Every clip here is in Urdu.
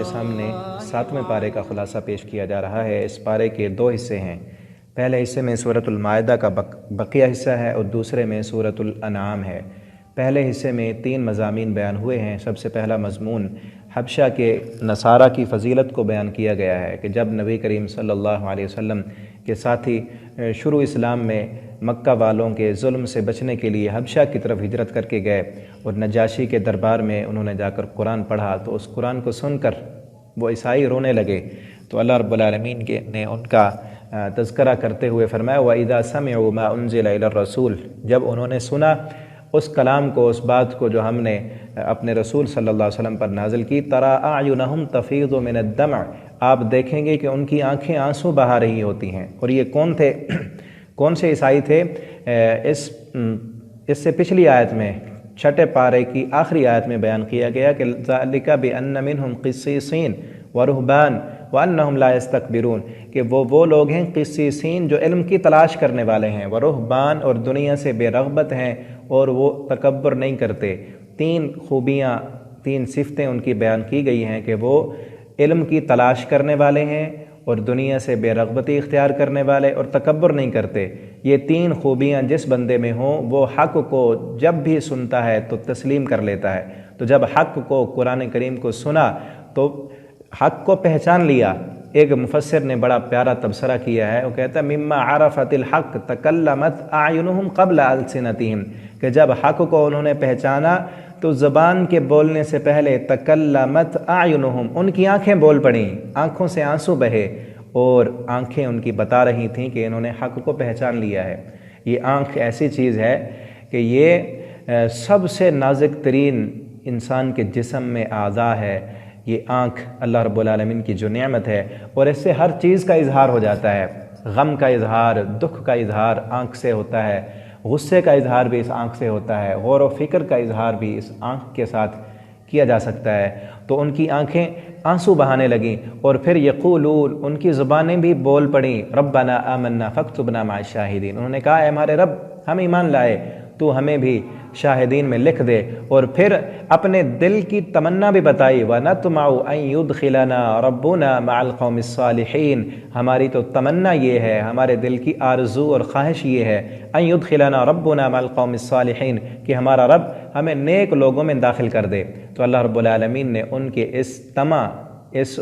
سامنے 7ویں پارے کا خلاصہ پیش کیا جا رہا ہے۔ اس پارے کے 2 حصے ہیں۔ پہلے حصے میں سورۃ المائدہ کا بقیہ حصہ ہے اور دوسرے میں سورۃ الانعام ہے۔ پہلے حصے میں 3 مضامین بیان ہوئے ہیں۔ سب سے پہلا مضمون حبشہ کے نصارہ کی فضیلت کو بیان کیا گیا ہے کہ جب نبی کریم صلی اللہ علیہ وسلم کے ساتھی شروع اسلام میں مکہ والوں کے ظلم سے بچنے کے لیے حبشہ کی طرف ہجرت کر کے گئے اور نجاشی کے دربار میں انہوں نے جا کر قرآن پڑھا تو اس قرآن کو سن کر وہ عیسائی رونے لگے، تو اللہ رب العالمین نے ان کا تذکرہ کرتے ہوئے فرمایا وَإِذَا سَمِعُوا مَا أُنزِلَ إِلَى الرَّسُولِ، جب انہوں نے سنا اس کلام کو، اس بات کو جو ہم نے اپنے رسول صلی اللہ علیہ وسلم پر نازل کی، تَرَىٰ أَعْيُنَهُمْ تَفِيضُ مِنَ الدَّمْعِ، آپ دیکھیں گے کہ ان کی آنکھیں آنسو بہا رہی ہوتی ہیں۔ اور یہ کون تھے؟ کون سے عیسائی تھے؟ اس سے پچھلی آیت میں 6 پارے کی آخری آیت میں بیان کیا گیا کہ ذَلِكَ بِأَنَّ مِنْهُمْ قِسِّيسِينَ وَرُهْبَانَ وَأَنَّهُمْ لَا يَسْتَكْبِرُونَ، کہ وہ لوگ ہیں قسیسین جو علم کی تلاش کرنے والے ہیں، ورہبان اور دنیا سے بے رغبت ہیں اور وہ تکبر نہیں کرتے۔ 3 خوبیاں، 3 صفتیں ان کی بیان کی گئی ہیں کہ وہ علم کی تلاش کرنے والے ہیں اور دنیا سے بے رغبتی اختیار کرنے والے اور تکبر نہیں کرتے۔ یہ 3 خوبیاں جس بندے میں ہوں وہ حق کو جب بھی سنتا ہے تو تسلیم کر لیتا ہے۔ تو جب حق کو، قرآن کریم کو سنا تو حق کو پہچان لیا۔ ایک مفسر نے بڑا پیارا تبصرہ کیا ہے، وہ کہتا ہے مما عرفت الحق تکلمت اعینہم قبل السنتہم، کہ جب حق کو انہوں نے پہچانا تو زبان کے بولنے سے پہلے تکلمت اعینہم، ان کی آنکھیں بول پڑیں، آنکھوں سے آنسو بہے، اور آنکھیں ان کی بتا رہی تھیں کہ انہوں نے حق کو پہچان لیا ہے۔ یہ آنکھ ایسی چیز ہے کہ یہ سب سے نازک ترین انسان کے جسم میں اعضاء ہے۔ یہ آنکھ اللہ رب العالمین کی جو نعمت ہے، اور اس سے ہر چیز کا اظہار ہو جاتا ہے۔ غم کا اظہار، دکھ کا اظہار آنکھ سے ہوتا ہے، غصے کا اظہار بھی اس آنکھ سے ہوتا ہے، غور و فکر کا اظہار بھی اس آنکھ کے ساتھ کیا جا سکتا ہے۔ تو ان کی آنکھیں آنسو بہانے لگیں، اور پھر یقولون، ان کی زبانیں بھی بول پڑیں ربنا آمنا فاکتبنا مع الشاہدین، انہوں نے کہا اے ہمارے رب، ہم ایمان لائے، تو ہمیں بھی شاہدین میں لکھ دے۔ اور پھر اپنے دل کی تمنا بھی بتائی وَنَطْمَعُ أَن يُدْخِلَنَا رَبُّنَا مَعَ الْقَوْمِ الصَّالِحِينَ، ہماری تو تمنا یہ ہے، ہمارے دل کی آرزو اور خواہش یہ ہے أَن يُدْخِلَنَا رَبُّنَا مَعَ الْقَوْمِ الصَّالِحِينَ، کہ ہمارا رب ہمیں نیک لوگوں میں داخل کر دے۔ تو اللہ رب العالمین نے ان کے اس طمع،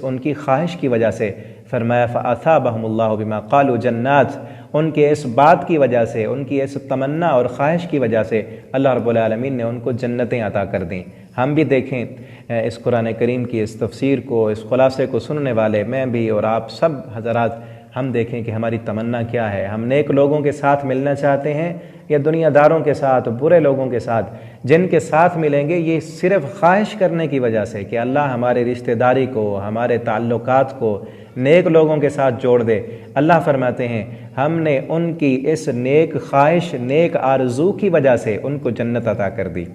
ان کی خواہش کی وجہ سے فرمایا فَأَثَابَهُمُ اللَّهُ بِمَا قَالُوا جَنَّاتٍ، ان کے اس بات کی وجہ سے، ان کی اس تمنا اور خواہش کی وجہ سے اللہ رب العالمین نے ان کو جنتیں عطا کر دیں۔ ہم بھی دیکھیں اس قرآن کریم کی اس تفسیر کو، اس خلاصے کو سننے والے، میں بھی اور آپ سب حضرات، ہم دیکھیں کہ ہماری تمنا کیا ہے۔ ہم نیک لوگوں کے ساتھ ملنا چاہتے ہیں یا دنیا داروں کے ساتھ، برے لوگوں کے ساتھ؟ جن کے ساتھ ملیں گے یہ صرف خواہش کرنے کی وجہ سے کہ اللہ ہمارے رشتہ داری کو، ہمارے تعلقات کو نیک لوگوں کے ساتھ جوڑ دے۔ اللہ فرماتے ہیں ہم نے ان کی اس نیک خواہش، نیک آرزو کی وجہ سے ان کو جنت عطا کر دی۔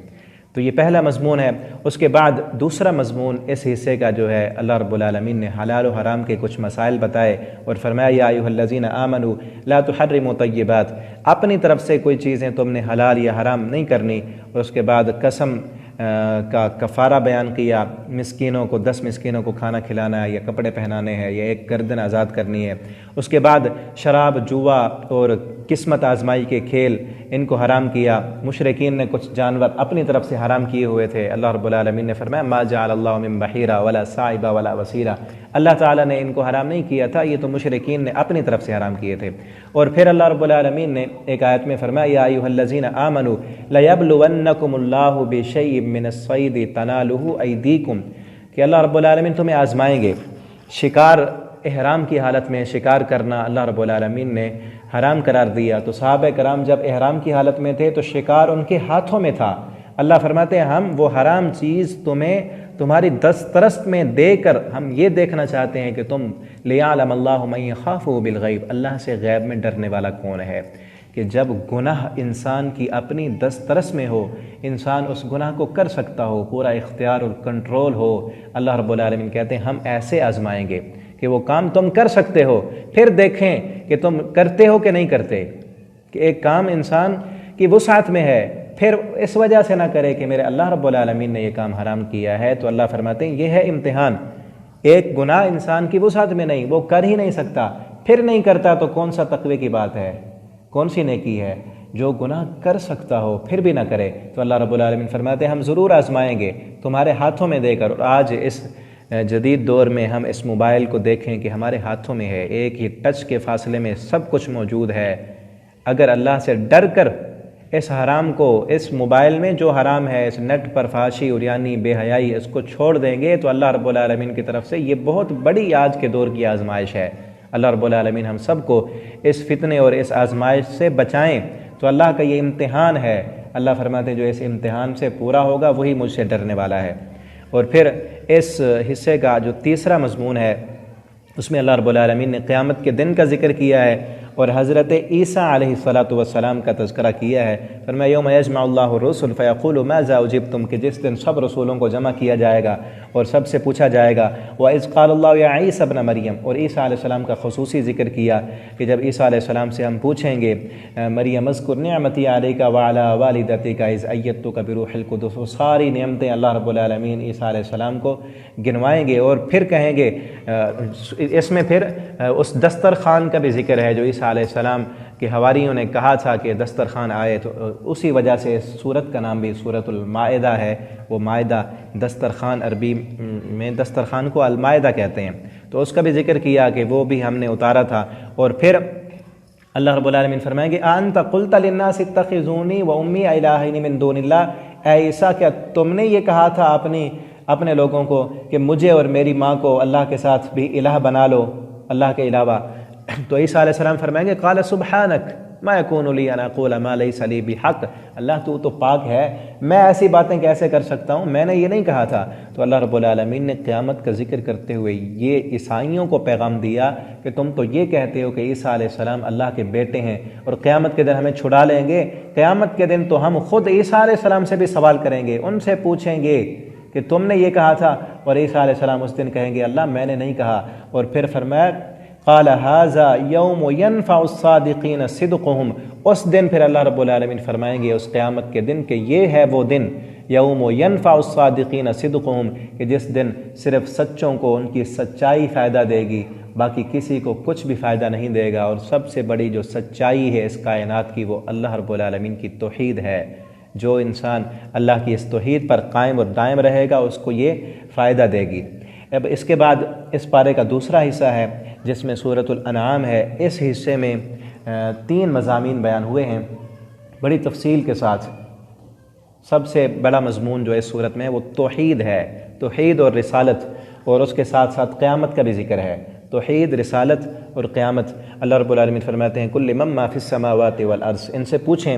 تو یہ پہلا مضمون ہے۔ اس کے بعد دوسرا مضمون اس حصے کا جو ہے، اللہ رب العالمین نے حلال و حرام کے کچھ مسائل بتائے اور فرمایا یا ایھا الذین آمنوا لا تحرموا طیبات، اپنی طرف سے کوئی چیزیں تم نے حلال یا حرام نہیں کرنی۔ اور اس کے بعد قسم کا کفارہ بیان کیا، مسکینوں کو 10 مسکینوں کو کھانا کھلانا ہے یا کپڑے پہنانے ہیں یا ایک گردن آزاد کرنی ہے۔ اس کے بعد شراب، جوا اور قسمت آزمائی کے کھیل، ان کو حرام کیا۔ مشرکین نے کچھ جانور اپنی طرف سے حرام کیے ہوئے تھے، اللہ رب العالمین نے فرمایا ما جعل اللہ من بحیرہ ولا صائبہ ولا وسیلہ، اللہ تعالیٰ نے ان کو حرام نہیں کیا تھا، یہ تو مشرکین نے اپنی طرف سے حرام کیے تھے۔ اور پھر اللہ رب العالمین نے ایک آیت میں فرمایا یا ایھا الذین آمنوا لیبلونکم اللہ بشیء من الصید تنالہ ایدیکم، کہ اللہ رب العالمین تمہیں آزمائیں گے۔ شکار احرام کی حالت میں شکار کرنا اللہ رب العالمین نے حرام قرار دیا، تو صحابہ کرام جب احرام کی حالت میں تھے تو شکار ان کے ہاتھوں میں تھا۔ اللہ فرماتے ہیں ہم وہ حرام چیز تمہیں تمہاری دسترس میں دے کر ہم یہ دیکھنا چاہتے ہیں کہ تم لیعلم اللہ من یخافہ بالغیب، اللہ سے غیب میں ڈرنے والا کون ہے، کہ جب گناہ انسان کی اپنی دسترس میں ہو، انسان اس گناہ کو کر سکتا ہو، پورا اختیار اور کنٹرول ہو، اللہ رب العالمین کہتے ہیں ہم ایسے آزمائیں گے کہ وہ کام تم کر سکتے ہو، پھر دیکھیں کہ تم کرتے ہو کہ نہیں کرتے، کہ ایک کام انسان کی وسعت میں ہے، پھر اس وجہ سے نہ کرے کہ میرے اللہ رب العالمین نے یہ کام حرام کیا ہے۔ تو اللہ فرماتے ہیں یہ ہے امتحان، ایک گناہ انسان کی وسعت میں نہیں، وہ کر ہی نہیں سکتا، پھر نہیں کرتا تو کون سا تقوی کی بات ہے، کون سی نیکی ہے؟ جو گناہ کر سکتا ہو پھر بھی نہ کرے۔ تو اللہ رب العالمین فرماتے ہیں ہم ضرور آزمائیں گے تمہارے ہاتھوں میں دے کر۔ اور آج اس جدید دور میں ہم اس موبائل کو دیکھیں کہ ہمارے ہاتھوں میں ہے، ایک ہی ٹچ کے فاصلے میں سب کچھ موجود ہے۔ اگر اللہ سے ڈر کر اس حرام کو، اس موبائل میں جو حرام ہے، اس نیٹ پر فحاشی، عریانی، بے حیائی، اس کو چھوڑ دیں گے تو اللہ رب العالمین کی طرف سے یہ بہت بڑی آج کے دور کی آزمائش ہے۔ اللہ رب العالمین ہم سب کو اس فتنے اور اس آزمائش سے بچائیں۔ تو اللہ کا یہ امتحان ہے، اللہ فرماتے ہیں جو اس امتحان سے پورا ہوگا وہی مجھ سے ڈرنے والا ہے۔ اور پھر اس حصے کا جو تیسرا مضمون ہے اس میں اللہ رب العالمین نے قیامت کے دن کا ذکر کیا ہے اور حضرت عیسیٰ علیہ السلام کا تذکرہ کیا ہے۔ فرمایا یوم یجمع اللہ الرسل فیقول ماذا اجبتم، کہ جس دن سب رسولوں کو جمع کیا جائے گا اور سب سے پوچھا جائے گا وَإِذْ قَالَ اللَّهُ يَا عِيسَى ابْنَ مریم، اور عیسیٰ علیہ السلام کا خصوصی ذکر کیا کہ جب عیسیٰ علیہ السلام سے ہم پوچھیں گے مریم اذکر نعمتی علیک وعلی والدتک اذ ایدتک بروح القدس، وہ ساری نعمتیں اللہ رب العالمین عیسیٰ علیہ السلام کو گنوائیں گے اور پھر کہیں گے اس میں پھر اس دسترخوان کا بھی ذکر ہے جو عیسیٰ علیہ السلام کے حواریوں نے کہا تھا کہ دسترخوان آئے، تو اسی وجہ سے اس سورت کا نام بھی سورۃ المائدہ ہے۔ وہ مائدہ دسترخوان، عربی میں دسترخوان کو المائدہ کہتے ہیں، تو اس کا بھی ذکر کیا کہ وہ بھی ہم نے اتارا تھا۔ اور پھر اللہ رب العالمین فرمائیں گے انت قلت للناس اتخذونی وامی الہین من دون اللہ، اے عیسیٰ کیا تم نے یہ کہا تھا اپنے لوگوں کو کہ مجھے اور میری ماں کو اللہ کے ساتھ بھی الہ بنا لو، اللہ کے علاوہ؟ تو عیسیٰ علیہ السلام فرمائیں گے قال سبحانک ما یکون لی ان اقول ما لیس لی بحق، اللہ تو پاک ہے، میں ایسی باتیں کیسے کر سکتا ہوں، میں نے یہ نہیں کہا تھا۔ تو اللہ رب العالمین نے قیامت کا ذکر کرتے ہوئے یہ عیسائیوں کو پیغام دیا کہ تم تو یہ کہتے ہو کہ عیسیٰ علیہ السلام اللہ کے بیٹے ہیں اور قیامت کے دن ہمیں چھڑا لیں گے، قیامت کے دن تو ہم خود عیسیٰ علیہ السلام سے بھی سوال کریں گے، ان سے پوچھیں گے کہ تم نے یہ کہا تھا، اور عیسیٰ علیہ السلام اس دن کہیں گے اللہ میں نے نہیں کہا۔ اور پھر فرمایا قال ھذا یوم ینفع الصادقین صدقہم، اس دن پھر اللہ رب العالمین فرمائیں گے اس قیامت کے دن کہ یہ ہے وہ دن یوم ینفع الصادقین صدقہم، کہ جس دن صرف سچوں کو ان کی سچائی فائدہ دے گی، باقی کسی کو کچھ بھی فائدہ نہیں دے گا۔ اور سب سے بڑی جو سچائی ہے اس کائنات کی وہ اللہ رب العالمین کی توحید ہے۔ جو انسان اللہ کی اس توحید پر قائم اور دائم رہے گا اس کو یہ فائدہ دے گی۔ اب اس کے بعد اس پارے کا دوسرا حصہ ہے جس میں سورۃ الانعام ہے۔ اس حصے میں 3 مضامین بیان ہوئے ہیں بڑی تفصیل کے ساتھ۔ سب سے بڑا مضمون جو اس سورت میں ہے وہ توحید ہے، توحید اور رسالت، اور اس کے ساتھ ساتھ قیامت کا بھی ذکر ہے۔ توحید، رسالت اور قیامت۔ اللہ رب العالمین فرماتے ہیں کل من ما فی السماوات والارض، ان سے پوچھیں،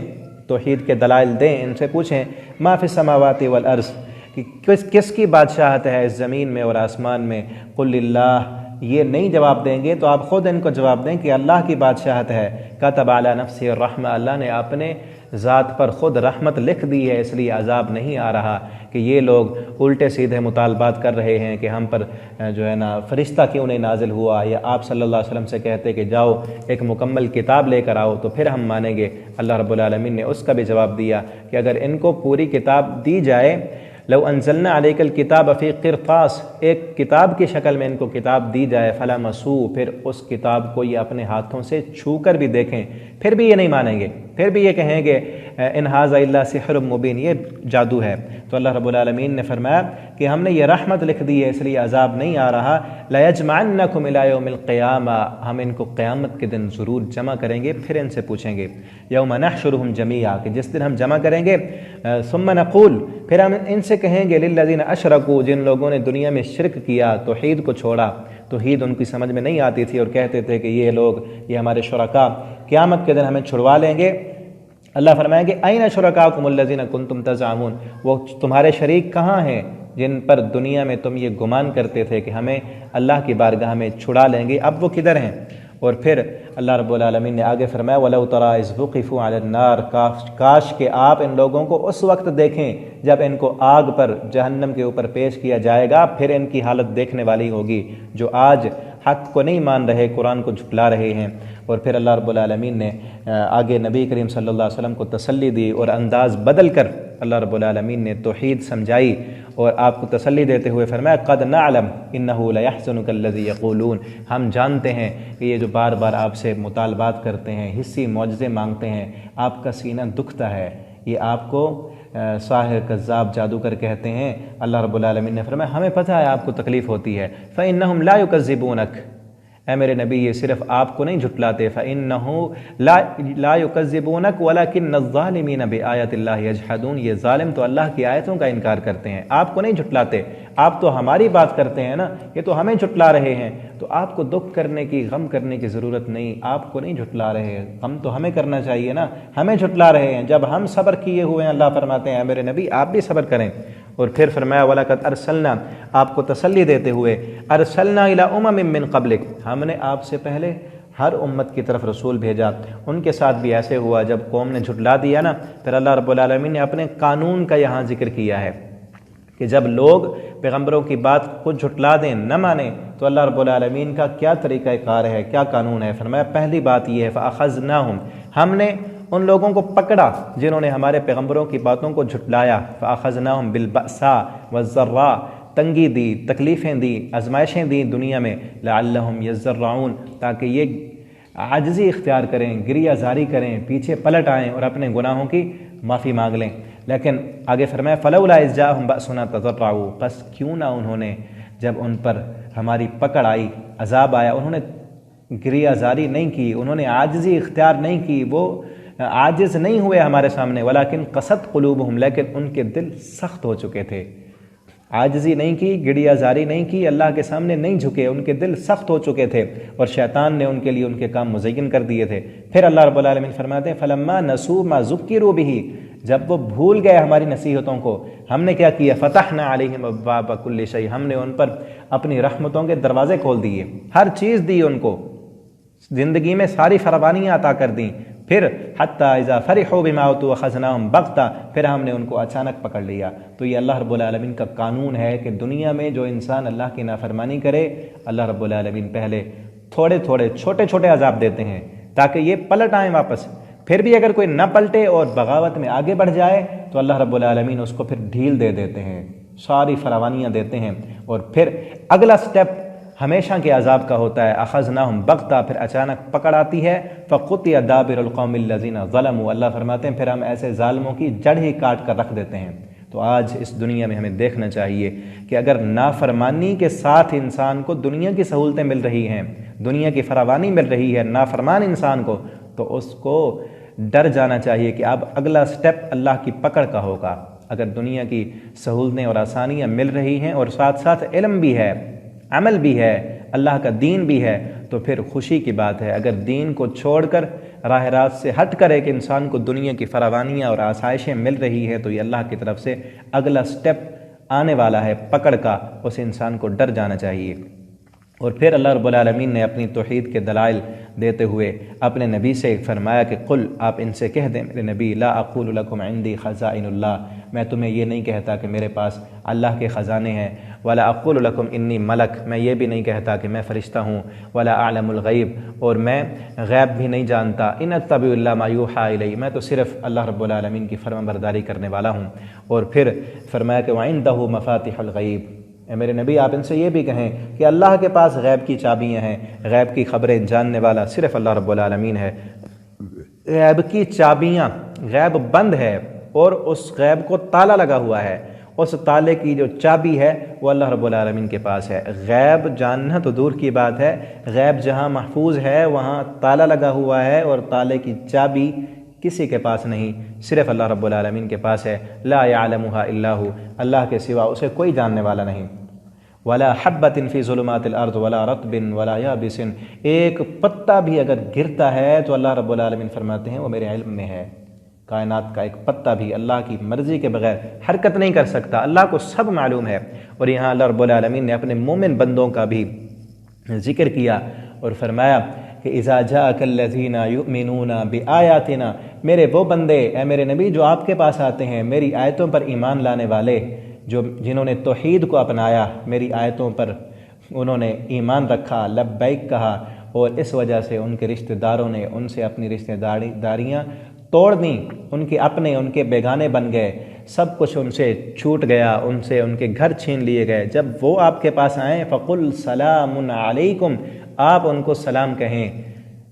توحید کے دلائل دیں، ان سے پوچھیں ما فی السماوات والارض کہ کس کی بادشاہت ہے اس زمین میں اور آسمان میں۔ قل اللہ، یہ نہیں جواب دیں گے تو آپ خود ان کو جواب دیں کہ اللہ کی بادشاہت ہے۔ کتب علی نفسہ الرحمہ، اللہ نے اپنے ذات پر خود رحمت لکھ دی ہے، اس لیے عذاب نہیں آ رہا کہ یہ لوگ الٹے سیدھے مطالبات کر رہے ہیں کہ ہم پر جو ہے نا فرشتہ کیوں نہیں نازل ہوا، یا آپ صلی اللہ علیہ وسلم سے کہتے کہ جاؤ ایک مکمل کتاب لے کر آؤ تو پھر ہم مانیں گے۔ اللہ رب العالمین نے اس کا بھی جواب دیا کہ اگر ان کو پوری کتاب دی جائے، لو انزلنا علیک الکتاب فی قرطاس، ایک کتاب کی شکل میں ان کو کتاب دی جائے، فلا مسو، پھر اس کتاب کو یہ اپنے ہاتھوں سے چھو کر بھی دیکھیں، پھر بھی یہ نہیں مانیں گے، پھر بھی یہ کہیں گے ان ھذا الا سحر مبین، یہ جادو ہے۔ تو اللہ رب العالمین نے فرمایا کہ ہم نے یہ رحمت لکھ دی ہے اس لیے عذاب نہیں آ رہا۔ لیجمعنکم الی یوم القیامہ، ہم ان کو قیامت کے دن ضرور جمع کریں گے، پھر ان سے پوچھیں گے یوم نحشرہم جمیعا، کہ جس دن ہم جمع کریں گے، ثم نقول، پھر ہم ان سے کہیں گے للذین اشرکوا، جن لوگوں نے دنیا میں شرک کیا، توحید کو چھوڑا، توحید ان کی سمجھ میں نہیں آتی تھی اور کہتے تھے کہ یہ لوگ، یہ ہمارے شرکاء قیامت کے دن ہمیں چھڑوا لیں گے۔ اللہ فرمائیں گے این شرکاکم الذین کنتم تزعمون، وہ تمہارے شریک کہاں ہیں جن پر دنیا میں تم یہ گمان کرتے تھے کہ ہمیں اللہ کی بارگاہ میں چھڑا لیں گے، اب وہ کدھر ہیں؟ اور پھر اللہ رب العالمین نے آگے فرمایا وَلَوْ تَرَىٰ إِذْ وُقِفُوا عَلَى النَّارِ، کاش کہ آپ ان لوگوں کو اس وقت دیکھیں جب ان کو آگ پر، جہنم کے اوپر پیش کیا جائے گا، پھر ان کی حالت دیکھنے والی ہوگی جو آج حق کو نہیں مان رہے، قرآن کو جھٹلا رہے ہیں۔ اور پھر اللہ رب العالمین نے آگے نبی کریم صلی اللہ علیہ وسلم کو تسلی دی اور انداز بدل کر اللہ رب العالمین نے توحید سمجھائی اور آپ کو تسلی دیتے ہوئے فرمایا قد نعلم انہ لیحزنک الذی یقولون، ہم جانتے ہیں کہ یہ جو بار بار آپ سے مطالبات کرتے ہیں، حصی معجزے مانگتے ہیں، آپ کا سینہ دکھتا ہے، یہ آپ کو ساحر کذاب جادوگر کہتے ہیں۔ اللہ رب العالمین نے فرمایا ہمیں پتہ ہے آپ کو تکلیف ہوتی ہے، فإنہم لا یکذبونک، اے میرے نبی یہ صرف آپ کو نہیں جھٹلاتے، فإنہ لا یکذبونک ولکن الظالمین بآیات اللہ یجحدون، یہ ظالم تو اللہ کی آیتوں کا انکار کرتے ہیں، آپ کو نہیں جھٹلاتے، آپ تو ہماری بات کرتے ہیں نا، یہ تو ہمیں جھٹلا رہے ہیں، تو آپ کو دکھ کرنے کی، غم کرنے کی ضرورت نہیں، آپ کو نہیں جھٹلا رہے ہیں، غم تو ہمیں کرنا چاہیے نا، ہمیں جھٹلا رہے ہیں، جب ہم صبر کیے ہوئے ہیں اللہ فرماتے ہیں اے میرے نبی آپ بھی صبر کریں۔ اور پھر فرمایا وَلَقَدْ أَرْسَلْنَا، آپ کو تسلی دیتے ہوئے، أَرْسَلْنَا إِلَىٰ أُمَمٍ مِّن قَبْلِكَ، ہم نے آپ سے پہلے ہر امت کی طرف رسول بھیجا، ان کے ساتھ بھی ایسے ہوا، جب قوم نے جھٹلا دیا نا، پھر اللہ رب العالمین نے اپنے قانون کا یہاں ذکر کیا ہے کہ جب لوگ پیغمبروں کی بات کو جھٹلا دیں، نہ مانیں، تو اللہ رب العالمین کا کیا طریقہ کار ہے، کیا قانون ہے۔ فرمایا پہلی بات یہ ہے فَأَخَذْنَاهُمْ، ہم نے ان لوگوں کو پکڑا جنہوں نے ہمارے پیغمبروں کی باتوں کو جھٹلایا، فَأَخَذْنَاهُمْ بِالْبَأْسَاءِ وَالضَّرَّاءِ، تنگی دی، تکلیفیں دی، آزمائشیں دی دنیا میں، لَعَلَّهُمْ يَضَّرَّعُونَ، تاکہ یہ عاجزی اختیار کریں، گریہ زاری کریں، پیچھے پلٹ آئیں اور اپنے گناہوں کی معافی مانگ لیں۔ لیکن آگے فرمایا فَلَوْلَا إِذْ جَاءَهُمْ بَأْسُنَا تَضَرَّعُوا، پس کیوں نہ انہوں نے جب ان پر ہماری پکڑ آئی، عذاب آیا، انہوں نے گریہ زاری نہیں کی، انہوں نے عاجزی اختیار نہیں کی، وہ عاجز نہیں ہوئے ہمارے سامنے، ولیکن قست قلوبہم، لیکن ان کے دل سخت ہو چکے تھے، عاجزی نہیں کی، گریہ زاری نہیں کی، اللہ کے سامنے نہیں جھکے، ان کے دل سخت ہو چکے تھے، اور شیطان نے ان کے لیے ان کے کام مزین کر دیے تھے۔ پھر اللہ رب العالمین فرماتے ہیں فَلَمَّا نَسُوا مَا ذُكِّرُوا بِهِ، جب وہ بھول گئے ہماری نصیحتوں کو، ہم نے کیا کیا، فَتَحْنَا عَلَيْهِمْ أَبْوَابَ كُلِّ شَيْءٍ، ہم نے ان پر اپنی رحمتوں کے دروازے کھول دیے، ہر چیز دی ان کو، زندگی میں ساری فراوانیاں عطا کر دیں۔ پھر حتی اذا فرحوا بما اوتوا اخذناهم بغتہ، پھر ہم نے ان کو اچانک پکڑ لیا۔ تو یہ اللہ رب العالمین کا قانون ہے کہ دنیا میں جو انسان اللہ کی نافرمانی کرے، اللہ رب العالمین پہلے تھوڑے تھوڑے چھوٹے چھوٹے عذاب دیتے ہیں تاکہ یہ پلٹ آئیں واپس، پھر بھی اگر کوئی نہ پلٹے اور بغاوت میں آگے بڑھ جائے تو اللہ رب العالمین اس کو پھر ڈھیل دے دیتے ہیں، ساری فراوانیاں دیتے ہیں، اور پھر اگلا سٹیپ ہمیشہ کے عذاب کا ہوتا ہے، اخذناہم بغتہ، پھر اچانک پکڑ آتی ہے، فقطع دابر القوم الذین ظلموا، اللہ فرماتے ہیں پھر ہم ایسے ظالموں کی جڑ ہی کاٹ کر رکھ دیتے ہیں۔ تو آج اس دنیا میں ہمیں دیکھنا چاہیے کہ اگر نافرمانی کے ساتھ انسان کو دنیا کی سہولتیں مل رہی ہیں، دنیا کی فراوانی مل رہی ہے نافرمان انسان کو، تو اس کو ڈر جانا چاہیے کہ اب اگلا سٹیپ اللہ کی پکڑ کا ہوگا۔ اگر دنیا کی سہولتیں اور آسانیاں مل رہی ہیں اور ساتھ ساتھ علم بھی ہے، عمل بھی ہے، اللہ کا دین بھی ہے، تو پھر خوشی کی بات ہے۔ اگر دین کو چھوڑ کر راہ راست سے ہٹ کر ایک انسان کو دنیا کی فراوانیاں اور آسائشیں مل رہی ہے، تو یہ اللہ کی طرف سے اگلا سٹیپ آنے والا ہے پکڑ کا، اس انسان کو ڈر جانا چاہیے۔ اور پھر اللہ رب العالمین نے اپنی توحید کے دلائل دیتے ہوئے اپنے نبی سے فرمایا کہ قل، آپ ان سے کہہ دیں میرے نبی، لا اقول لکم عندی خزائن اللہ، میں تمہیں یہ نہیں کہتا کہ میرے پاس اللہ کے خزانے ہیں، ولا اقول لکم انی ملک، میں یہ بھی نہیں کہتا کہ میں فرشتہ ہوں، ولا اعلم الغیب، اور میں غیب بھی نہیں جانتا، ان اتبع الا ما یوحی الی، میں تو صرف اللہ رب العالمین کی فرمان برداری کرنے والا ہوں۔ اور پھر فرمایا کہ وعندہ مفاتح الغیب، اے میرے نبی آپ ان سے یہ بھی کہیں کہ اللہ کے پاس غیب کی چابیاں ہیں، غیب کی خبریں جاننے والا صرف اللہ رب العالمین ہے، غیب کی چابیاں، غیب بند ہے اور اس غیب کو تالا لگا ہوا ہے، اس تالے کی جو چابی ہے وہ اللہ رب العالمین کے پاس ہے۔ غیب جاننا تو دور کی بات ہے، غیب جہاں محفوظ ہے وہاں تالا لگا ہوا ہے اور تالے کی چابی کسی کے پاس نہیں، صرف اللہ رب العالمین کے پاس ہے۔ لا يعلمها الا هو، اللہ کے سوا اسے کوئی جاننے والا نہیں۔ ولا حبۃ فی ظلمات الارض ولا رطب ولا یابس، ایک پتا بھی اگر گرتا ہے تو اللہ رب العالمین فرماتے ہیں وہ میرے علم میں ہے۔ کائنات کا ایک پتا بھی اللہ کی مرضی کے بغیر حرکت نہیں کر سکتا، اللہ کو سب معلوم ہے۔ اور یہاں اللہ رب العالمین نے اپنے مومن بندوں کا بھی ذکر کیا اور فرمایا کہ اذا جاءک الذین یؤمنون بآیاتنا، میرے وہ بندے اے میرے نبی جو آپ کے پاس آتے ہیں، میری آیتوں پر ایمان لانے والے، جنہوں نے توحید کو اپنایا، میری آیتوں پر انہوں نے ایمان رکھا، لبیک کہا، اور اس وجہ سے ان کے رشتہ داروں نے ان سے اپنی رشتہ داریاں توڑ دیں، ان کے اپنے ان کے بیگانے بن گئے، سب کچھ ان سے چھوٹ گیا، ان سے ان کے گھر چھین لیے گئے، جب وہ آپ کے پاس آئیں فَقُلْ سَلَامٌ عَلَيْكُمْ، آپ ان کو سلام کہیں،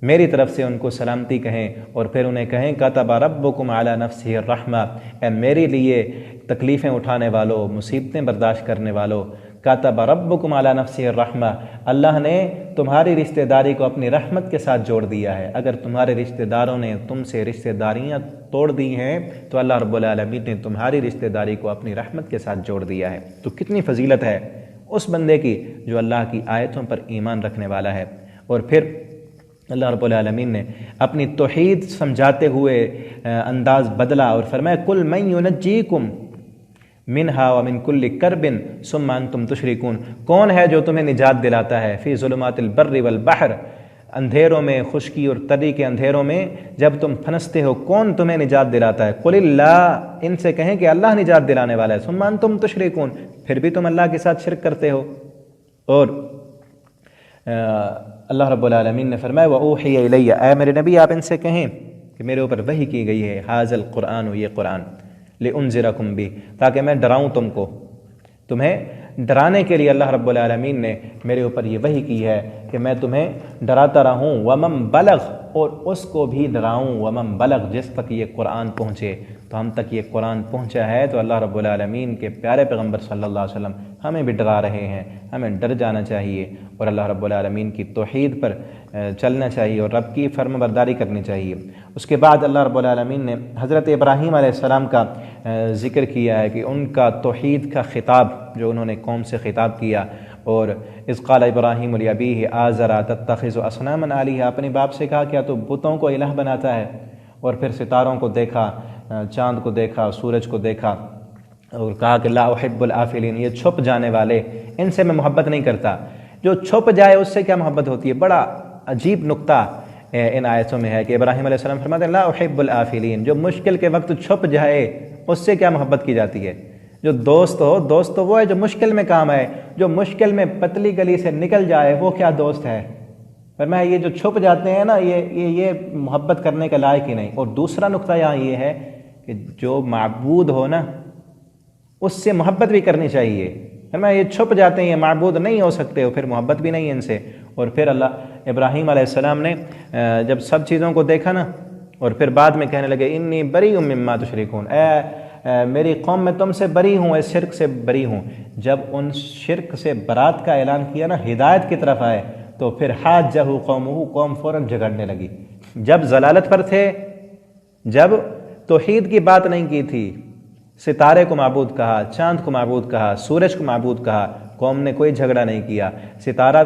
میری طرف سے ان کو سلامتی کہیں، اور پھر انہیں کہیں كَتَبَ رَبُّكُمْ عَلَى نَفْسِهِ الرَّحْمَةَ، اے میرے لیے تکلیفیں اٹھانے والوں، مصیبتیں برداشت کرنے والوں، كَتَبَ رَبُّكُمْ عَلَى نَفْسِهِ الرَّحْمَةَ، اللہ نے تمہاری رشتہ داری کو اپنی رحمت کے ساتھ جوڑ دیا ہے۔ اگر تمہارے رشتہ داروں نے تم سے رشتہ داریاں توڑ دی ہیں تو اللہ رب العالمین نے تمہاری رشتہ داری کو اپنی رحمت کے ساتھ جوڑ دیا ہے۔ تو کتنی فضیلت ہے اس بندے کی جو اللہ کی آیتوں پر ایمان رکھنے والا ہے۔ اور پھر اللہ رب العالمین نے اپنی توحید سمجھاتے ہوئے انداز بدلا اور فرمایا قُلْ مَن يُنَجِّيكُمْ مِنْهَا وَمِن كُلِّ كَرْبٍ ثُمَّ أَنْتُمْ تُشْرِكُونَ، کون ہے جو تمہیں نجات دلاتا ہے فی ظلمات البر والبحر، اندھیروں میں، خشکی اور تری کے اندھیروں میں جب تم پھنستے ہو، کون تمہیں نجات دلاتا ہے؟ قُلِ اللَّهُ، ان سے کہیں کہ اللہ نجات دلانے والا ہے، ثُمَّ أَنْتُمْ تُشْرِكُونَ، پھر بھی تم اللہ کے ساتھ شرک کرتے ہو۔ اور اللہ رب العالمین نے فرمایا وَأُوحِيَ إِلَيَّ، اے میرے نبی آپ ان سے کہیں کہ میرے اوپر وحی کی گئی ہے، هَذَا الْقُرْآنُ، یہ قرآن، لِأُنذِرَكُمْ بِهِ، تاکہ میں ڈراؤں تم کو، تمہیں ڈرانے کے لیے اللہ رب العالمین نے میرے اوپر یہ وحی کی ہے کہ میں تمہیں ڈراتا رہوں، وَمَن بَلَغ، اور اس کو بھی ڈراؤں، وَمَن بَلَغ، جس تک یہ قرآن پہنچے۔ تو ہم تک یہ قرآن پہنچا ہے تو اللہ رب العالمین کے پیارے پیغمبر صلی اللہ علیہ وسلم ہمیں بھی ڈرا رہے ہیں، ہمیں ڈر جانا چاہیے اور اللہ رب العالمین کی توحید پر چلنا چاہیے اور رب کی فرم برداری کرنی چاہیے۔ اس کے بعد اللہ رب العالمین نے حضرت ابراہیم علیہ السلام کا ذکر کیا ہے کہ ان کا توحید کا خطاب جو انہوں نے قوم سے خطاب کیا، اور اذ قال ابراہیم لابیہ آزر تتخذ اصناما آلہۃ، اپنے باپ سے کہا کیا تو بتوں کو الہ بناتا ہے؟ اور پھر ستاروں کو دیکھا، چاند کو دیکھا، سورج کو دیکھا، اور کہا کہ لا احب الآفلین، یہ چھپ جانے والے، ان سے میں محبت نہیں کرتا۔ جو چھپ جائے اس سے کیا محبت ہوتی ہے؟ بڑا عجیب نقطہ ان آیتوں میں ہے کہ ابراہیم علیہ السلام فرماتے ہیں لا احب الآفلین، جو مشکل کے وقت چھپ جائے اس سے کیا محبت کی جاتی ہے؟ جو دوست ہو، دوست تو وہ ہے جو مشکل میں کام آئے، جو مشکل میں پتلی گلی سے نکل جائے وہ کیا دوست ہے؟ فرمایا یہ جو چھپ جاتے ہیں نا یہ محبت کرنے کے لائق ہی نہیں۔ اور دوسرا نقطہ یہاں یہ ہے کہ جو معبود ہو نا اس سے محبت بھی کرنی چاہیے۔ فرمایا یہ چھپ جاتے ہیں، یہ معبود نہیں ہو سکتے، اور پھر محبت بھی نہیں ان سے۔ اور پھر اللہ ابراہیم علیہ السلام نے جب سب چیزوں کو دیکھا نا، اور پھر بعد میں کہنے لگے انی بری مما تشرکون، اے میری قوم میں تم سے بری ہوں، اس شرک سے بری ہوں۔ جب ان شرک سے برات کا اعلان کیا نا، ہدایت کی طرف آئے، تو پھر حاجہ قومہ، قوم فوراً جھگڑنے لگی۔ جب ضلالت پر تھے، جب توحید کی بات نہیں کی تھی، ستارے کو معبود کہا، چاند کو معبود کہا، سورج کو معبود کہا، قوم نے کوئی جھگڑا نہیں کیا۔ ستارہ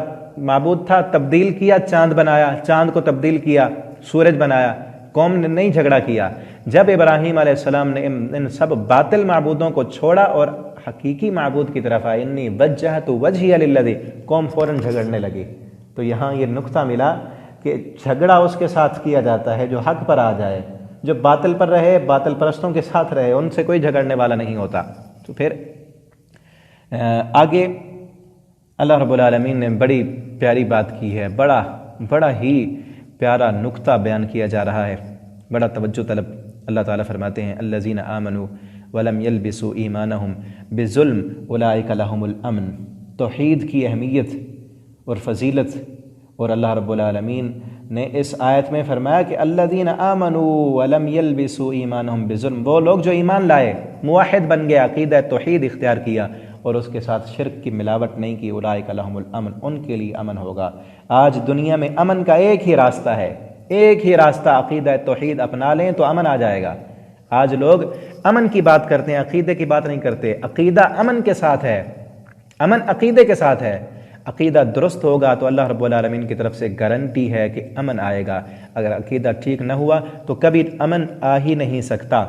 معبود تھا، تبدیل کیا، چاند بنایا، چاند کو تبدیل کیا، سورج بنایا، قوم نے نہیں جھگڑا کیا۔ جب ابراہیم علیہ السلام نے ان سب باطل معبودوں کو چھوڑا اور حقیقی معبود کی طرف آئے، انی وجہت وجہی للذی، قوم فوراً جھگڑنے لگی۔ تو یہاں یہ نقطہ ملا کہ جھگڑا اس کے ساتھ کیا جاتا ہے جو حق پر آ جائے، جو باطل پر رہے، باطل پرستوں کے ساتھ رہے، ان سے کوئی جھگڑنے والا نہیں ہوتا۔ تو پھر آگے اللہ رب العالمین نے بڑی پیاری بات کی ہے، بڑا ہی پیارا نقطہ بیان کیا جا رہا ہے، بڑا توجہ طلب۔ اللہ تعالیٰ فرماتے ہیں الذین آمنوا ولم یلبسوا ایمانہم بظلم اولئک لہم الامن۔ توحید کی اہمیت اور فضیلت، اور اللہ رب العالمین نے اس آیت میں فرمایا کہ الذین آمنوا ولم یلبسوا ایمانہم بظلم، وہ لوگ جو ایمان لائے، موحد بن گئے، عقیدہ توحید اختیار کیا اور اس کے ساتھ شرک کی ملاوٹ نہیں کی، اولئک لہم الامن، ان کے لیے امن ہوگا۔ آج دنیا میں امن کا ایک ہی راستہ ہے، ایک ہی راستہ، عقیدہ توحید اپنا لیں تو امن آ جائے گا۔ آج لوگ امن کی بات کرتے ہیں، عقیدے کی بات نہیں کرتے۔ عقیدہ امن کے ساتھ ہے، امن عقیدے کے ساتھ ہے۔ عقیدہ درست ہوگا تو اللہ رب العالمین کی طرف سے گارنٹی ہے کہ امن آئے گا۔ اگر عقیدہ ٹھیک نہ ہوا تو کبھی امن آ ہی نہیں سکتا۔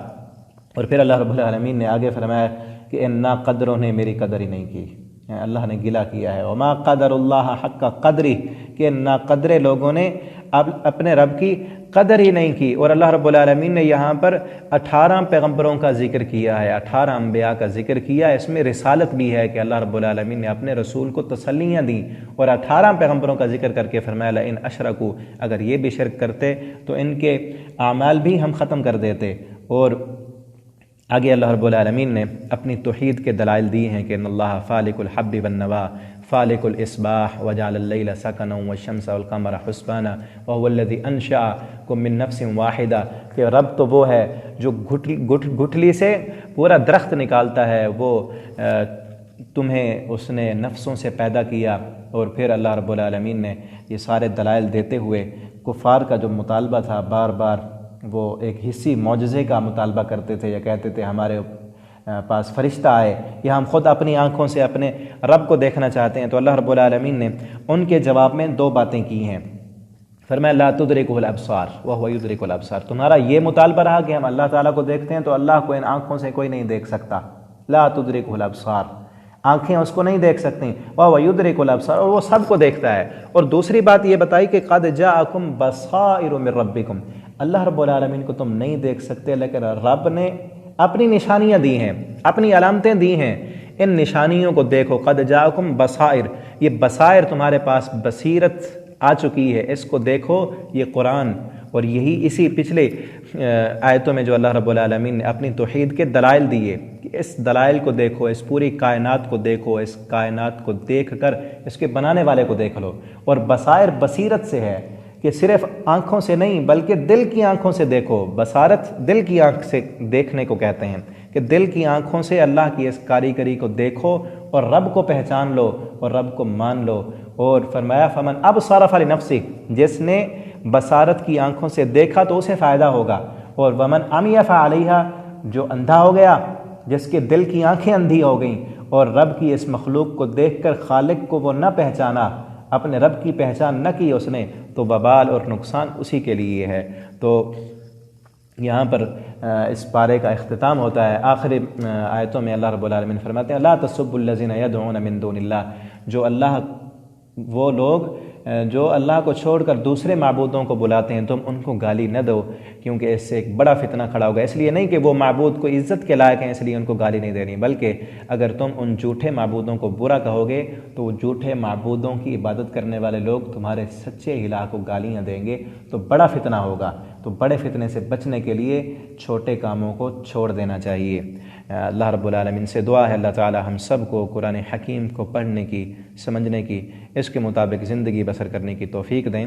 اور پھر اللہ رب العالمین نے آگے فرمایا کہ ان نا قدروں نے میری قدر ہی نہیں کی، اللہ نے گلہ کیا ہے، وما قدر اللہ حق قدری، کہ نا قدرے لوگوں نے اب اپنے رب کی قدر ہی نہیں کی۔ اور اللہ رب العالمین نے یہاں پر 18 پیغمبروں کا ذکر کیا ہے، 18 انبیاء کا ذکر کیا ہے، اس میں رسالت بھی ہے کہ اللہ رب العالمین نے اپنے رسول کو تسلیاں دیں، اور 18 پیغمبروں کا ذکر کر کے فرمایا لئن اشرکوا، اگر یہ بھی شرک کرتے تو ان کے اعمال بھی ہم ختم کر دیتے، اور آگے اللہ رب العالمین نے اپنی توحید کے دلائل دی ہیں کہ ان اللہ فالق الحب والنوا فالق الاصباح وجعل اللیل سکنا والشمس والقمر حسبانا وهو الذی انشأکم من نفس واحدہ، کہ رب تو وہ ہے جو گٹھلی سے پورا درخت نکالتا ہے، وہ تمہیں اس نے نفسوں سے پیدا کیا۔ اور پھر اللہ رب العالمین نے یہ سارے دلائل دیتے ہوئے کفار کا جو مطالبہ تھا، بار بار وہ ایک حصی معجزے کا مطالبہ کرتے تھے، یا کہتے تھے ہمارے پاس فرشتہ آئے، یا ہم خود اپنی آنکھوں سے اپنے رب کو دیکھنا چاہتے ہیں، تو اللہ رب العالمین نے ان کے جواب میں دو باتیں کی ہیں۔ فرمایا لا تدرکہ الابصار وہو یدرک الابصار، تمہارا یہ مطالبہ رہا کہ ہم اللہ تعالیٰ کو دیکھتے ہیں، تو اللہ کو ان آنکھوں سے کوئی نہیں دیکھ سکتا، لا تدرکہ الابصار، آنکھیں اس کو نہیں دیکھ سکتی، وہو یدرک الابصار، اور وہ سب کو دیکھتا ہے۔ اور دوسری بات یہ بتائی کہ قد جاءکم بصائر من ربکم، اللہ رب العالمین کو تم نہیں دیکھ سکتے، لیکن رب نے اپنی نشانیاں دی ہیں، اپنی علامتیں دی ہیں، ان نشانیوں کو دیکھو۔ قد جاءکم بصائر، یہ بصائر تمہارے پاس بصیرت آ چکی ہے، اس کو دیکھو، یہ قرآن۔ اور یہی اسی پچھلے آیتوں میں جو اللہ رب العالمین نے اپنی توحید کے دلائل دیے، کہ اس دلائل کو دیکھو، اس پوری کائنات کو دیکھو، اس کائنات کو دیکھ کر اس کے بنانے والے کو دیکھ لو۔ اور بصائر بصیرت سے ہے، کہ صرف آنکھوں سے نہیں بلکہ دل کی آنکھوں سے دیکھو، بصارت دل کی آنکھ سے دیکھنے کو کہتے ہیں، کہ دل کی آنکھوں سے اللہ کی اس کاریگری کو دیکھو اور رب کو پہچان لو اور رب کو مان لو۔ اور فرمایا فمن ابصر فلنفسہ، جس نے بصارت کی آنکھوں سے دیکھا تو اسے فائدہ ہوگا، اور ومن عمی فعلیہا، جو اندھا ہو گیا، جس کے دل کی آنکھیں اندھی ہو گئیں اور رب کی اس مخلوق کو دیکھ کر خالق کو وہ نہ پہچانا، اپنے رب کی پہچان نہ کی اس نے، تو وبال اور نقصان اسی کے لیے ہے۔ تو یہاں پر اس پارے کا اختتام ہوتا ہے۔ آخری آیتوں میں اللہ رب العالمین فرماتے ہیں لا تسبوا الذین یدعون من دون اللہ، وہ لوگ جو اللہ کو چھوڑ کر دوسرے معبودوں کو بلاتے ہیں، تم ان کو گالی نہ دو، کیونکہ اس سے ایک بڑا فتنہ کھڑا ہوگا۔ اس لیے نہیں کہ وہ معبود کو عزت کے لائق ہیں اس لیے ان کو گالی نہیں دینی، بلکہ اگر تم ان جھوٹے معبودوں کو برا کہو گے تو وہ جھوٹے معبودوں کی عبادت کرنے والے لوگ تمہارے سچے الہ کو گالیاں دیں گے، تو بڑا فتنہ ہوگا۔ تو بڑے فتنے سے بچنے کے لیے چھوٹے کاموں کو چھوڑ دینا چاہیے۔ اللہ رب العالمین سے دعا ہے اللہ تعالی ہم سب کو قرآن حکیم کو پڑھنے کی، سمجھنے کی، اس کے مطابق زندگی بسر کرنے کی توفیق دیں۔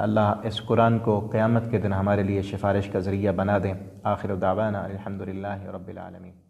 اللہ اس قرآن کو قیامت کے دن ہمارے لیے سفارش کا ذریعہ بنا دیں۔ آخر دعوانا الحمدللہ رب العالمین۔